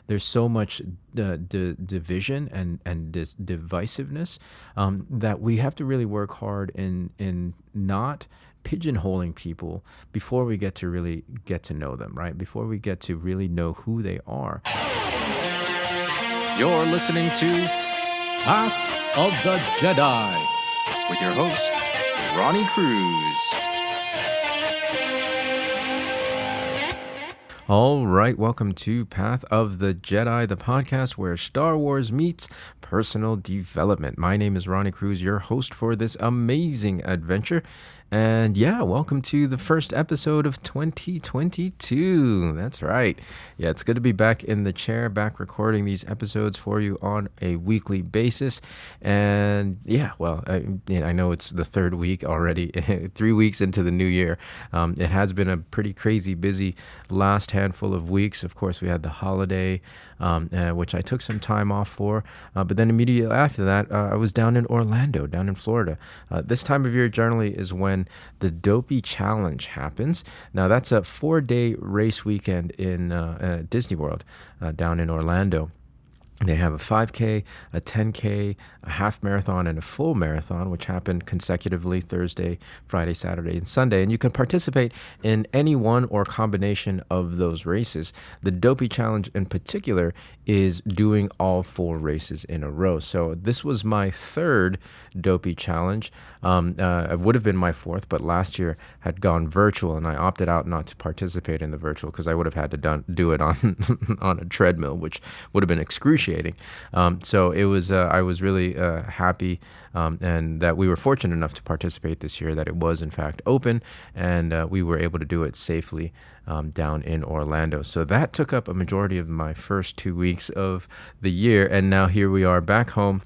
there's so much division and this divisiveness that we have to really work hard in not pigeonholing people before we get to really get to know them, right? Before we get to really know who they are. You're listening to Path of the Jedi with your host, Ronnie Cruz. All right, welcome to Path of the Jedi, the podcast where Star Wars meets personal development. My name is Ronnie Cruz, your host for this amazing adventure. And yeah, welcome to the first episode of 2022. That's right. Yeah, it's good to be back in the chair, back recording these episodes for you on a weekly basis. And yeah, well, I know it's the third week already, 3 weeks into the new year. It has been a pretty crazy busy last handful of weeks. Of course, we had the holiday, which I took some time off for. But then immediately after that, I was down in Orlando, down in Florida. This time of year generally is when the Dopey Challenge happens. Now, that's a 4-day race weekend in Disney World down in Orlando. They have a 5K, a 10K, a half marathon, and a full marathon, which happen consecutively Thursday, Friday, Saturday, and Sunday. And you can participate in any one or combination of those races. The Dopey Challenge in particular is doing all 4 races in a row. So this was my third Dopey Challenge. It would have been my fourth, but last year had gone virtual, and I opted out not to participate in the virtual because I would have had to do it on on a treadmill, which would have been excruciating. So it was I was really happy and that we were fortunate enough to participate this year, that it was in fact open, and we were able to do it safely down in Orlando. So that took up a majority of my first 2 weeks of the year, and now here we are back home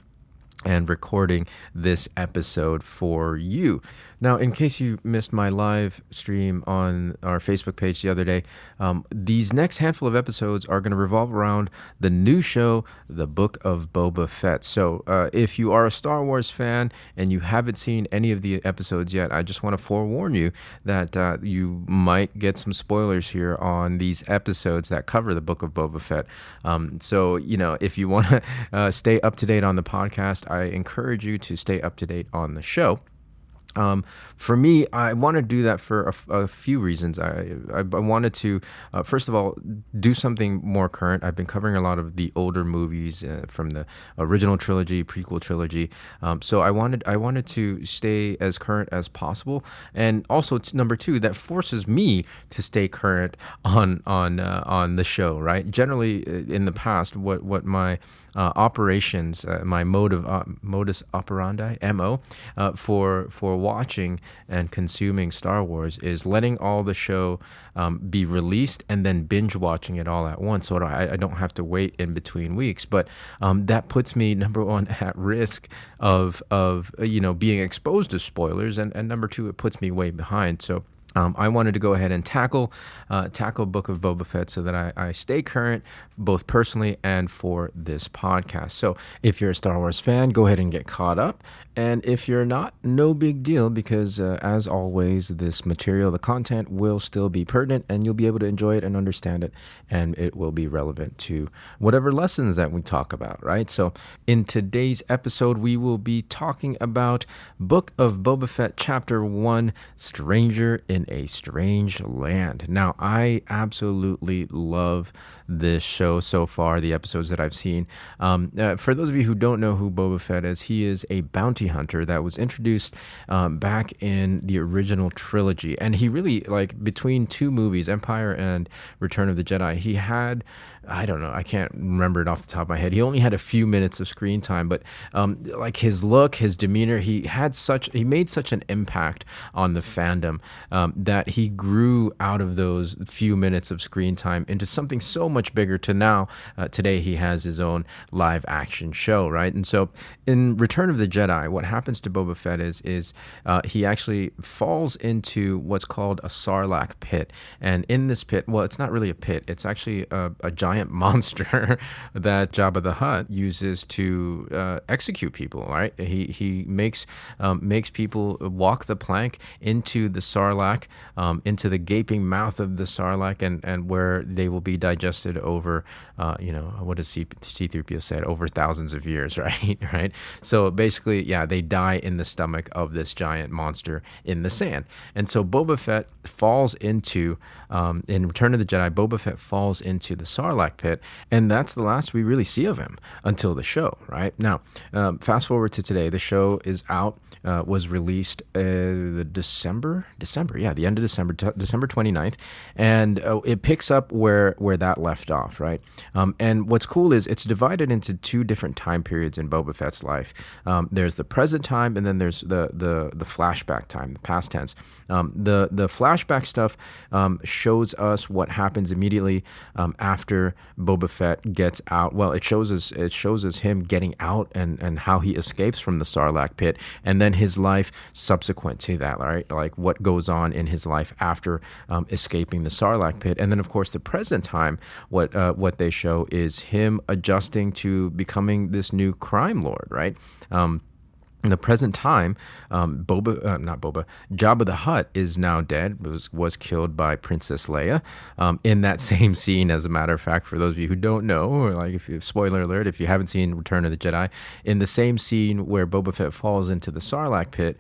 and recording this episode for you. Now, in case you missed my live stream on our Facebook page the other day, these next handful of episodes are going to revolve around the new show, The Book of Boba Fett. So if you are a Star Wars fan and you haven't seen any of the episodes yet, I just want to forewarn you that you might get some spoilers here on these episodes that cover The Book of Boba Fett. So, if you want to stay up to date on the podcast, I encourage you to stay up to date on the show. For me, I want to do that for a few reasons. I wanted to, first of all, do something more current. I've been covering a lot of the older movies from the original trilogy, prequel trilogy. So I wanted to stay as current as possible, and also number two, that forces me to stay current on the show. Right? Generally, in the past, what my operations, my modus operandi (MO) for watching and consuming Star Wars is letting all the show be released and then binge watching it all at once, so I don't have to wait in between weeks. But that puts me, number one, at risk of being exposed to spoilers, and number two, it puts me way behind. So I wanted to go ahead and tackle Book of Boba Fett so that I stay current, both personally and for this podcast. So if you're a Star Wars fan, go ahead and get caught up. And if you're not, no big deal, because as always, this material, the content will still be pertinent, and you'll be able to enjoy it and understand it, and it will be relevant to whatever lessons that we talk about, right? So in today's episode, we will be talking about Book of Boba Fett Chapter 1, Stranger in a Strange Land. Now, I absolutely love this show so far, the episodes that I've seen. For those of you who don't know who Boba Fett is, he is a bounty hunter that was introduced back in the original trilogy. And he really, between 2 movies, Empire and Return of the Jedi, he had, I don't know, I can't remember it off the top of my head. He only had a few minutes of screen time, but his look, his demeanor, he made such an impact on the fandom that he grew out of those few minutes of screen time into something so much bigger to now. Today he has his own live action show, right? And so in Return of the Jedi, what happens to Boba Fett is he actually falls into what's called a Sarlacc pit. And in this pit, well, it's not really a pit. It's actually a giant monster that Jabba the Hutt uses to execute people, right? He makes people walk the plank into the Sarlacc, into the gaping mouth of the Sarlacc, and where they will be digested over, what does C-3PO said, over thousands of years, right? Right. So basically, yeah, they die in the stomach of this giant monster in the sand. And so Boba Fett falls into, in Return of the Jedi, Boba Fett falls into the Sarlacc pit, and that's the last we really see of him until the show, right? Now, fast forward to today. The show is out, was released the end of December, December 29th, and it picks up where that left off, right? And what's cool is it's divided into two different time periods in Boba Fett's life. There's the present time, and then there's the flashback time, the past tense. The flashback stuff shows us what happens immediately after Boba Fett gets out. Well, it shows us him getting out and how he escapes from the Sarlacc pit, and then his life subsequent to that, right? Like what goes on in his life after escaping the Sarlacc pit, and then of course the present time. What they show is him adjusting to becoming this new crime lord, right? In the present time, Jabba the Hutt is now dead, was killed by Princess Leia. In that same scene, as a matter of fact, for those of you who don't know, or like spoiler alert, if you haven't seen Return of the Jedi, in the same scene where Boba Fett falls into the Sarlacc pit,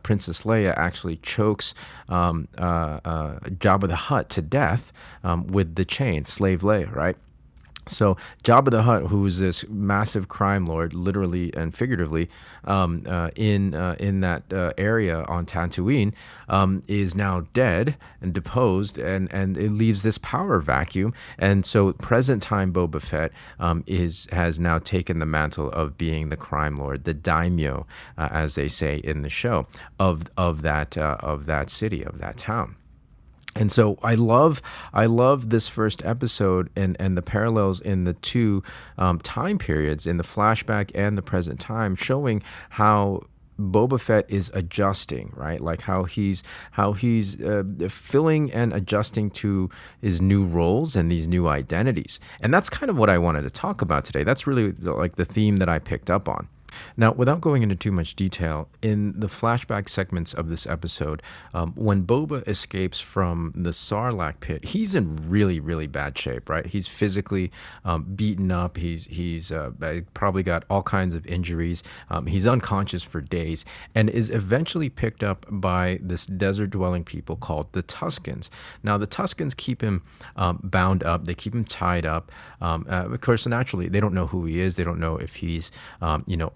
Princess Leia actually chokes Jabba the Hutt to death with the chain, Slave Leia, right? So Jabba the Hutt, who is this massive crime lord, literally and figuratively, in that area on Tatooine, is now dead and deposed, and it leaves this power vacuum. And so present time Boba Fett has now taken the mantle of being the crime lord, the daimyo, as they say in the show, of that city, of that town. And so I love this first episode and the parallels in the two time periods, in the flashback and the present time, showing how Boba Fett is adjusting, right? Like how he's filling and adjusting to his new roles and these new identities. And that's kind of what I wanted to talk about today. That's really like the theme that I picked up on. Now, without going into too much detail, in the flashback segments of this episode, when Boba escapes from the Sarlacc pit, he's in really, really bad shape, right? He's physically beaten up. He's probably got all kinds of injuries. He's unconscious for days, and is eventually picked up by this desert-dwelling people called the Tuskens. Now, the Tuskens keep him bound up. They keep him tied up. Of course, naturally, they don't know who he is. They don't know if he's,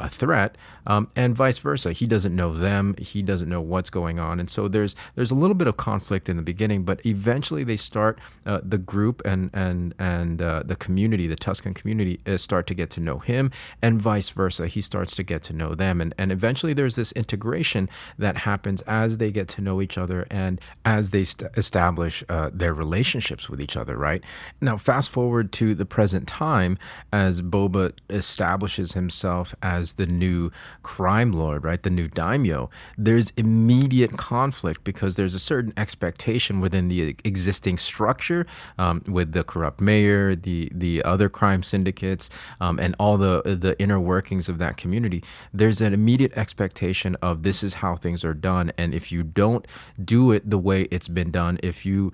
a threat, and vice versa. He doesn't know them. He doesn't know what's going on, and so there's a little bit of conflict in the beginning. But eventually, they start the group and the community, the Tusken community, start to get to know him, and vice versa. He starts to get to know them, and eventually, there's this integration that happens as they get to know each other and as they establish their relationships with each other. Right now, fast forward to the present time as Boba establishes himself as the new crime lord, right? The new daimyo. There's immediate conflict because there's a certain expectation within the existing structure, with the corrupt mayor, the other crime syndicates, and all the inner workings of that community. There's an immediate expectation of this is how things are done, and if you don't do it the way it's been done, if you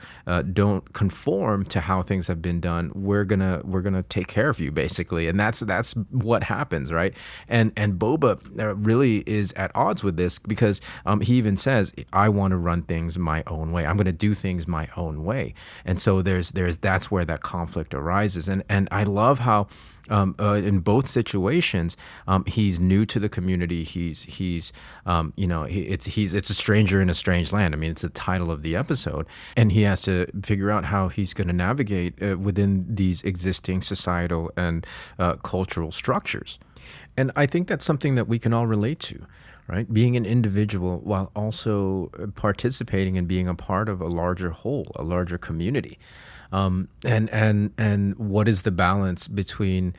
don't conform to how things have been done, we're gonna take care of you, basically. And that's what happens, right? And Boba really is at odds with this because he even says, I want to run things my own way. I'm going to do things my own way. And so that's where that conflict arises. And I love how in both situations, he's new to the community. It's a stranger in a strange land. I mean, it's the title of the episode, and he has to figure out how he's going to navigate within these existing societal and cultural structures. And I think that's something that we can all relate to, right? Being an individual while also participating and being a part of a larger whole, a larger community. And what is the balance between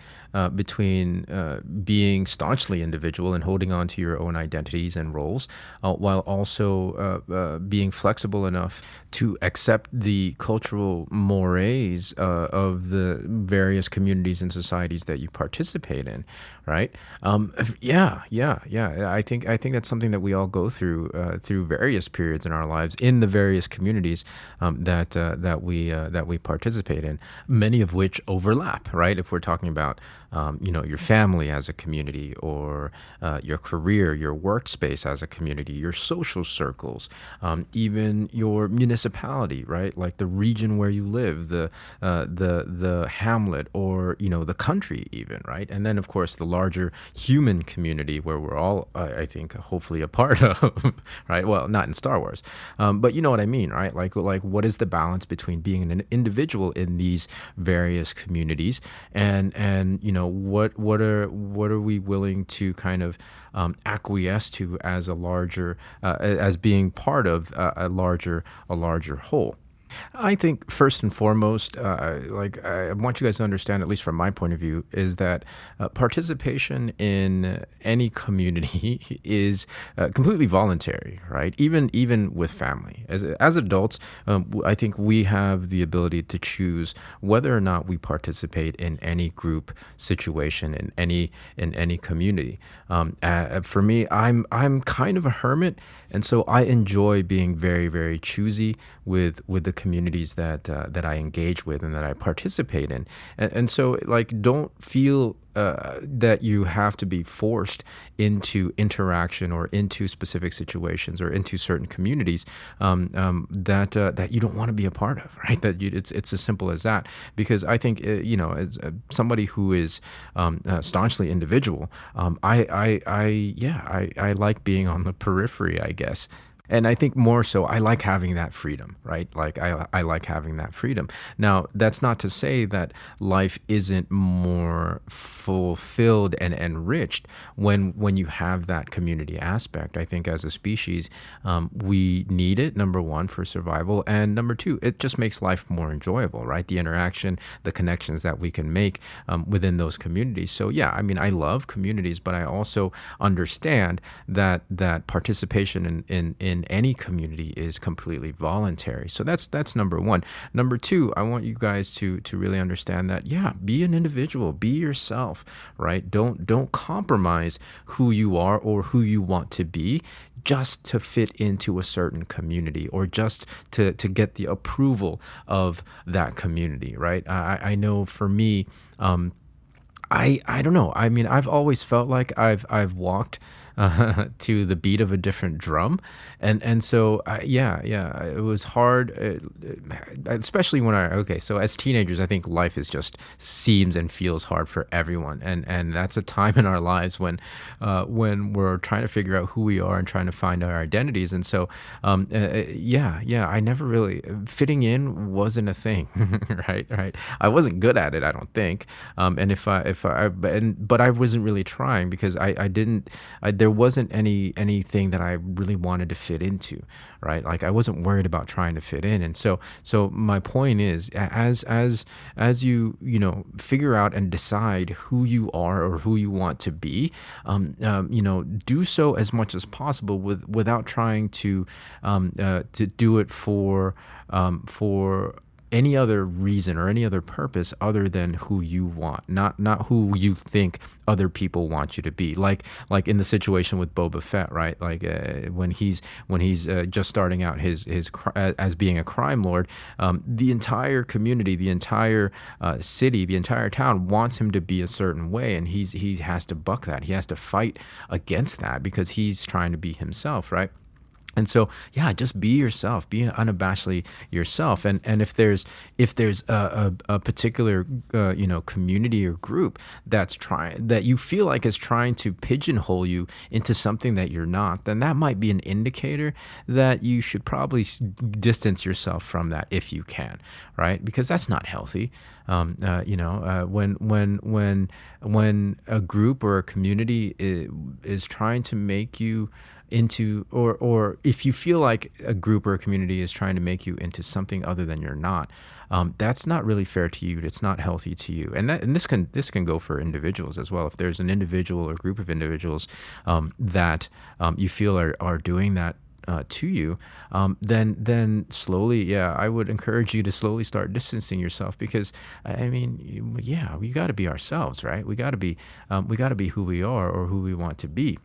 being staunchly individual and holding on to your own identities and roles, while also being flexible enough to accept the cultural mores of the various communities and societies that you participate in, right? Yeah. I think that's something that we all go through various periods in our lives in the various communities that we participate in, many of which overlap, right? If we're talking about your family as a community, or your career, your workspace as a community, your social circles, even your municipality, right? Like the region where you live, the hamlet, or the country, even, right? And then of course the larger human community where we're all, I think, hopefully a part of, right? Well, not in Star Wars, but you know what I mean, right? Like what is the balance between being an individual in these various communities, and what are we willing to kind of acquiesce to as a larger as being part of a larger whole. I think first and foremost, I want you guys to understand, at least from my point of view, is that participation in any community is completely voluntary, right? Even with family. As adults, I think we have the ability to choose whether or not we participate in any group situation in any community. For me, I'm kind of a hermit, and so I enjoy being very, very choosy with the communities that I engage with and that I participate in. And so, don't feel that you have to be forced into interaction or into specific situations or into certain communities that you don't want to be a part of, right? It's as simple as that. Because I think as somebody who is staunchly individual, I like being on the periphery, I guess. And I think more so, I like having that freedom, right? Like I like having that freedom. Now, that's not to say that life isn't more fulfilled and enriched when you have that community aspect. I think as a species, we need it, number one, for survival. And number two, it just makes life more enjoyable, right? The interaction, the connections that we can make within those communities. So yeah, I mean, I love communities, but I also understand that participation in any community is completely voluntary. So that's number one. Number two, I want you guys to really understand that, yeah, be an individual, be yourself, right? Don't compromise who you are or who you want to be just to fit into a certain community or just to get the approval of that community, right? I know for me, I don't know. I mean, I've always felt like I've walked to the beat of a different drum, and so it was hard, especially so as teenagers, I think life is just seems and feels hard for everyone, and that's a time in our lives when we're trying to figure out who we are and trying to find our identities, and so I never really fitting in wasn't a thing, right. I wasn't good at it, I don't think, but I wasn't really trying because there wasn't anything that I really wanted to fit into, right? Like I wasn't worried about trying to fit in. And so my point is, as you figure out and decide who you are or who you want to be, do so as much as possible without trying to do it for any other reason or any other purpose other than who you want, not who you think other people want you to be. Like in the situation with Boba Fett, right? Like when he's just starting out his as being a crime lord, the entire community, the entire city, the entire town wants him to be a certain way, and he has to buck that. He has to fight against that because he's trying to be himself, right? And so, yeah, just be yourself, be unabashedly yourself. And if there's a particular community or group that you feel like is trying to pigeonhole you into something that you're not, then that might be an indicator that you should probably distance yourself from that if you can, right? Because that's not healthy. When a group or a community is trying to make you into, or if you feel like a group or a community is trying to make you into something other than you're not, that's not really fair to you. It's not healthy to you. And this can go for individuals as well. If there's an individual or group of individuals that you feel are doing that to you, then slowly, I would encourage you to slowly start distancing yourself, because I mean, we got to be ourselves, right? We got to be who we are or who we want to be.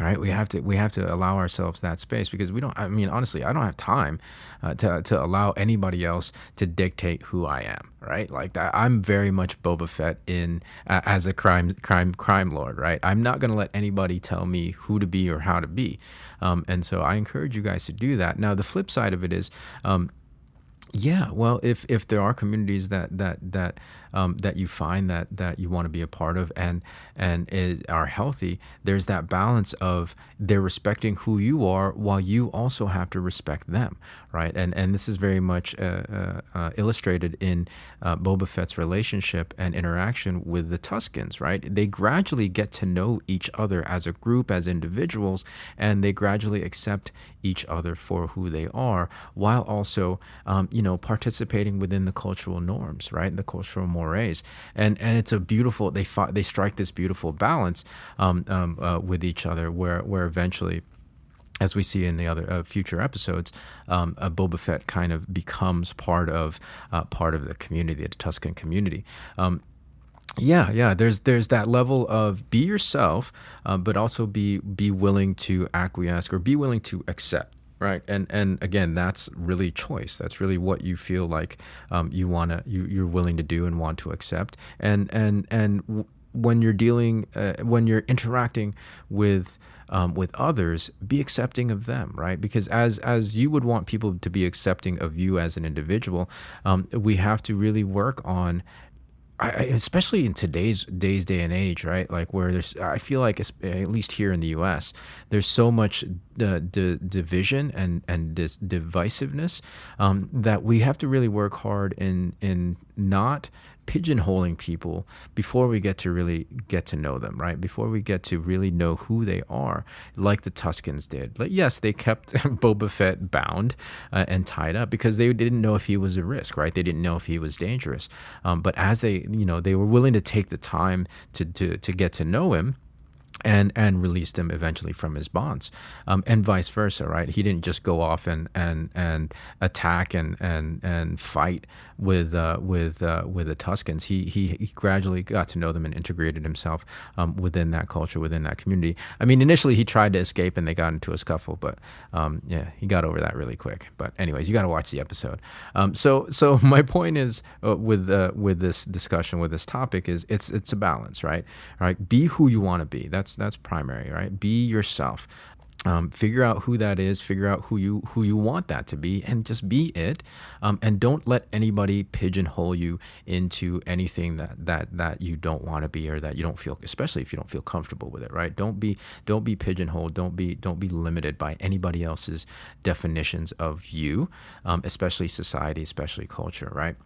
Right, we have to allow ourselves that space, because we don't. I mean, honestly, I don't have time to allow anybody else to dictate who I am. Right, like I'm very much Boba Fett as a crime lord. Right, I'm not going to let anybody tell me who to be or how to be, and so I encourage you guys to do that. Now, the flip side of it is. Well, if there are communities that you find that you want to be a part of and are healthy, there's that balance of they're respecting who you are while you also have to respect them, right? And this is very much illustrated in Boba Fett's relationship and interaction with the Tuskens, right? They gradually get to know each other as a group, as individuals, and they gradually accept each other for who they are, while also participating within the cultural norms, right? The cultural mores. And it's a beautiful, they strike this beautiful balance with each other, where eventually, as we see in the other future episodes, Boba Fett kind of becomes part of the community, the Tusken community. There's that level of be yourself, but also be willing to acquiesce or be willing to accept. Right. And again, that's really choice. That's really what you feel like you're willing to do and want to accept. And when you're interacting with others, be accepting of them, right? Because as you would want people to be accepting of you as an individual, we have to really work on, especially in today's day and age, right? Like where I feel like at least here in the U.S., there's so much division and this divisiveness that we have to really work hard in not pigeonholing people before we get to really get to know them, right? Before we get to really know who they are, like the Tuskens did. But yes, they kept Boba Fett bound and tied up because they didn't know if he was a risk, right? They didn't know if he was dangerous. But as they were willing to take the time to get to know him, and released him eventually from his bonds, and vice versa, right? He didn't just go off and attack and fight with the Tuskens. He gradually got to know them and integrated himself within that culture, within that community. I mean, initially he tried to escape and they got into a scuffle, but he got over that really quick. But anyways, you got to watch the episode. So my point is with this discussion, with this topic, is it's a balance, right? All right, be who you want to be. That's primary, right? Be yourself. Figure out who that is. Figure out who you want that to be, and just be it. And don't let anybody pigeonhole you into anything that you don't want to be, or that you don't feel, especially if you don't feel comfortable with it, right? Don't be pigeonholed. Don't be limited by anybody else's definitions of you, especially society, especially culture, right?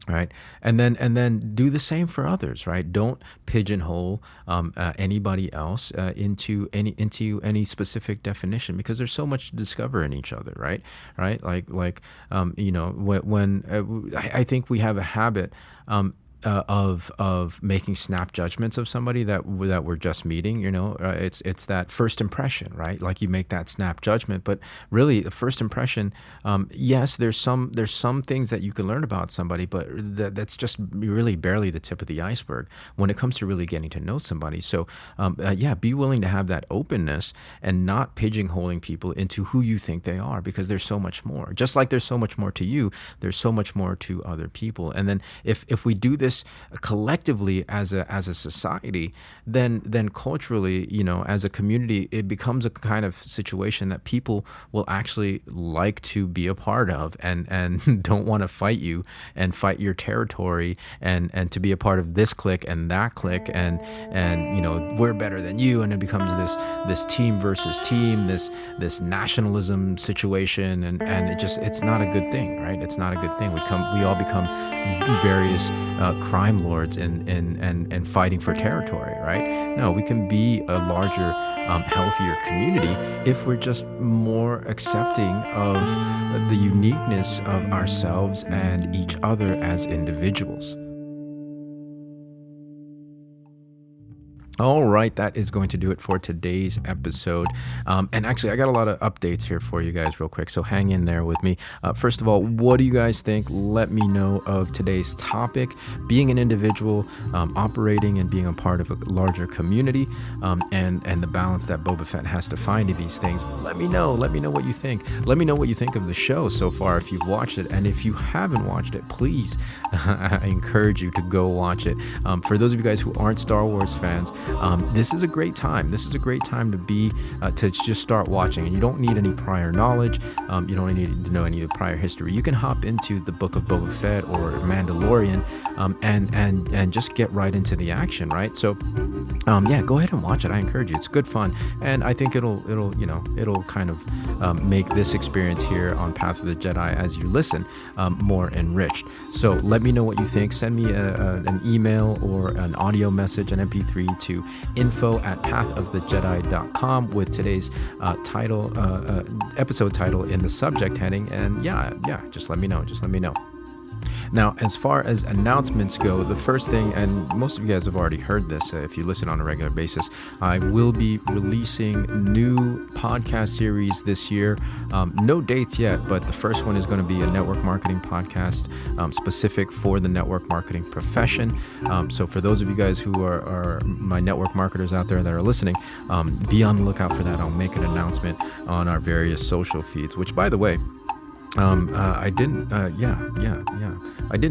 Right, and then do the same for others. Right, don't pigeonhole anybody else into any specific definition, because there's so much to discover in each other. Right, like when I think we have a habit of making snap judgments of somebody that we're just meeting. It's that first impression, right? Like you make that snap judgment, but really the first impression, yes, there's some things that you can learn about somebody, but that's just really barely the tip of the iceberg when it comes to really getting to know somebody. So be willing to have that openness and not pigeonholing people into who you think they are, because there's so much more. Just like there's so much more to you, there's so much more to other people. And then if we do this collectively as a society, then culturally, as a community, it becomes a kind of situation that people will actually like to be a part of, and don't want to fight you and fight your territory, and to be a part of this clique and that clique, and we're better than you, and it becomes this team versus team, this nationalism situation, and it's not a good thing, right? It's not a good thing. We all become various crime lords and fighting for territory, right? No, we can be a larger, healthier community if we're just more accepting of the uniqueness of ourselves and each other as individuals. All right, that is going to do it for today's episode. And actually, I got a lot of updates here for you guys real quick, so hang in there with me. First of all, what do you guys think? Let me know of today's topic, being an individual, operating and being a part of a larger community, and the balance that Boba Fett has to find in these things. Let me know what you think. Let me know what you think of the show so far if you've watched it. And if you haven't watched it, please, I encourage you to go watch it. For those of you guys who aren't Star Wars fans, this is a great time. This is a great time to be to just start watching, and you don't need any prior knowledge. You don't need to know any of the prior history. You can hop into the Book of Boba Fett or Mandalorian, and just get right into the action, right? So, yeah, go ahead and watch it. I encourage you. It's good fun, and I think it'll kind of make this experience here on Path of the Jedi as you listen more enriched. So let me know what you think. Send me an email or an audio message, an MP3 to info@pathofthejedi.com with today's episode title in the subject heading. And yeah, just let me know. Now, as far as announcements go, the first thing, and most of you guys have already heard this if you listen on a regular basis, I will be releasing new podcast series this year. No dates yet, but the first one is going to be a network marketing podcast specific for the network marketing profession. So for those of you guys who are my network marketers out there that are listening, be on the lookout for that. I'll make an announcement on our various social feeds, which, by the way, I didn't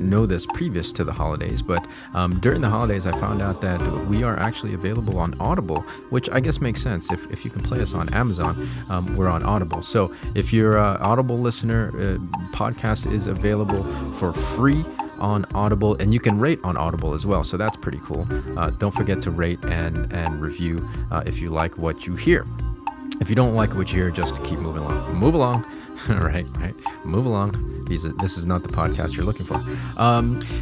know this previous to the holidays, but during the holidays, I found out that we are actually available on Audible, which I guess makes sense. If you can play us on Amazon, we're on Audible. So if you're an Audible listener, podcast is available for free on Audible, and you can rate on Audible as well. So that's pretty cool. Don't forget to rate and review if you like what you hear. If you don't like what you hear, just keep moving along. Move along. right. Move along. This is not the podcast you're looking for.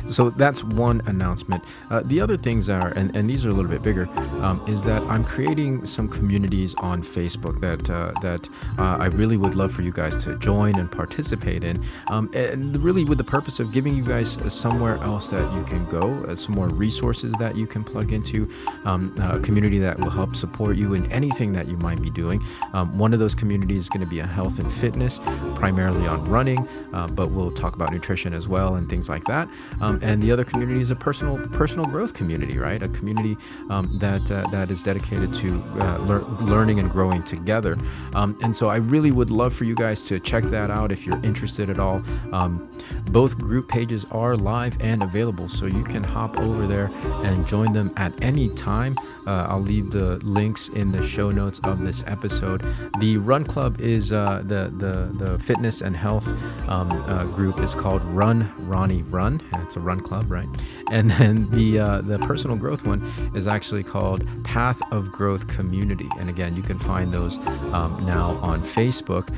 So that's one announcement. The other things are, and these are a little bit bigger, is that I'm creating some communities on Facebook that I really would love for you guys to join and participate in, and really with the purpose of giving you guys somewhere else that you can go, some more resources that you can plug into, a community that will help support you in anything that you might be doing. One of those communities is going to be a health and fitness, primarily on running, but we'll talk about nutrition as well and things like that. And the other community is a personal growth community, right? A community that is dedicated to learning and growing together. And so I really would love for you guys to check that out if you're interested at all. Both group pages are live and available, so you can hop over there and join them at any time. I'll leave the links in the show notes of this episode. The Run Club is the fitness and health group is called Ronnie Run, and it's a run club, right? And then the personal growth one is actually called Path of Growth Community. And again, you can find those now on Facebook.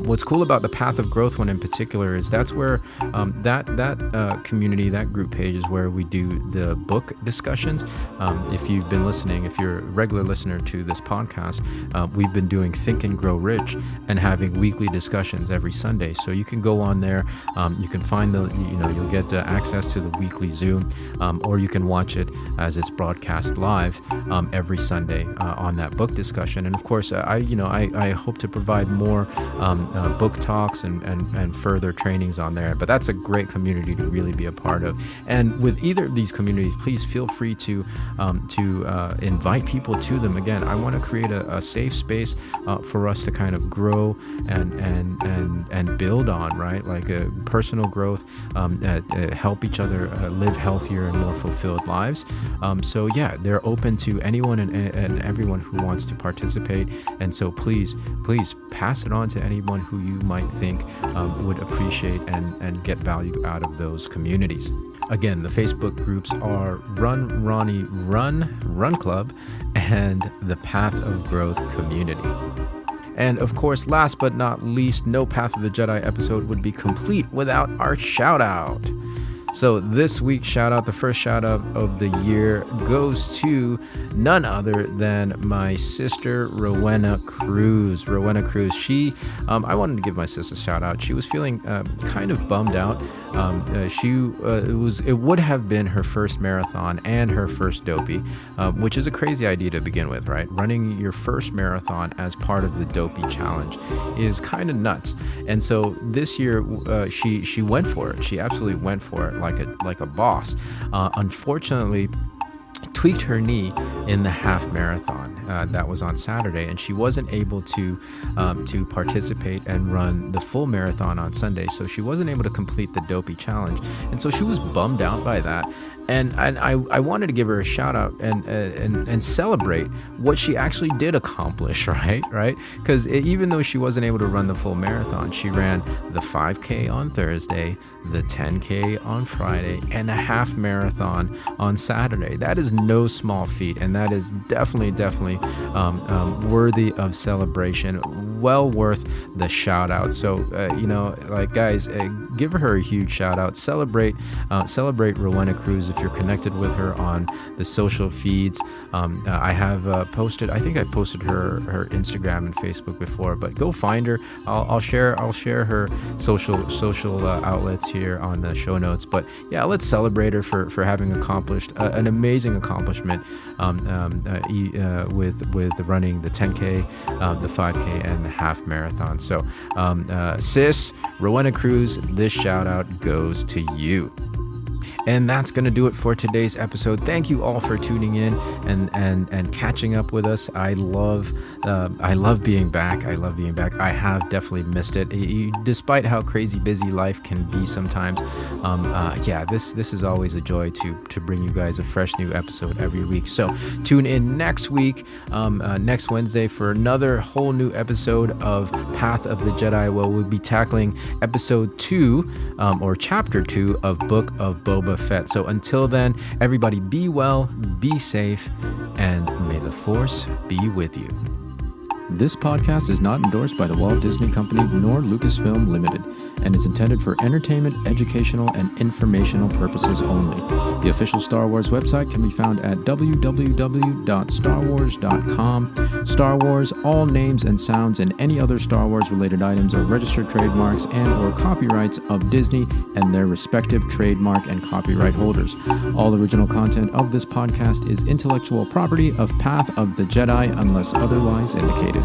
What's cool about the Path of Growth one in particular is that's where that community, that group page is where we do the book discussions. If you've been listening, if you're a regular listener to this podcast, we've been doing Think and Grow Rich and having weekly discussions every Sunday. So you can go on there. You can find you'll get access to the weekly Zoom, or you can watch it as it's broadcast live every Sunday on that book discussion. And of course, I hope to provide more book talks and further trainings on there. But that's a great community to really be a part of. And with either of these communities, please feel free to invite people to them. Again, I want to create a safe space for us to kind of grow and build on, right? Like a personal growth, help each other live healthier and more fulfilled lives. So yeah, they're open to anyone and everyone who wants to participate. And so please pass it on to anyone who you might think would appreciate and get value out of those communities. Again, the Facebook groups are Ronnie Run Club and the Path of Growth Community. And of course, last but not least, no Path of the Jedi episode would be complete without our shout out. So this week's shout out, the first shout out of the year, goes to none other than my sister Rowena Cruz. Rowena Cruz, I wanted to give my sister a shout out. She was feeling kind of bummed out. It would have been her first marathon and her first dopey, which is a crazy idea to begin with, right? Running your first marathon as part of the dopey challenge is kind of nuts. And so this year, she went for it. She absolutely went for it like a boss. Unfortunately, tweaked her knee in the half marathon that was on Saturday, and she wasn't able to participate and run the full marathon on Sunday. So she wasn't able to complete the dopey challenge, and so she was bummed out by that. And I wanted to give her a shout out and celebrate what she actually did accomplish, right? Because even though she wasn't able to run the full marathon, she ran the 5K on Thursday, the 10K on Friday, and a half marathon on Saturday. That is no small feat, and that is definitely worthy of celebration. Well worth the shout out. So guys, give her a huge shout out. Celebrate Rowena Cruz if you're connected with her on the social feeds. I have posted. I think I've posted her Instagram and Facebook before, but go find her. I'll share her social outlets here on the show notes. But yeah, let's celebrate her for having accomplished an amazing accomplishment with running the 10K, the 5K, and the half marathon. So sis Rowena Cruz, this shout out goes to you. And that's going to do it for today's episode. Thank you all for tuning in and catching up with us. I love being back. I have definitely missed it. Despite how crazy busy life can be sometimes. This is always a joy to bring you guys a fresh new episode every week. So tune in next week, next Wednesday, for another whole new episode of Path of the Jedi, where we'll be tackling episode 2 or chapter 2 of Book of Boba Fett. So until then, everybody be well, be safe, and may the Force be with you. This podcast is not endorsed by the Walt Disney Company nor Lucasfilm Limited, and is intended for entertainment, educational, and informational purposes only. The official Star Wars website can be found at www.starwars.com. Star Wars, all names and sounds and any other Star Wars related items are registered trademarks and or copyrights of Disney and their respective trademark and copyright holders. All original content of this podcast is intellectual property of Path of the Jedi unless otherwise indicated.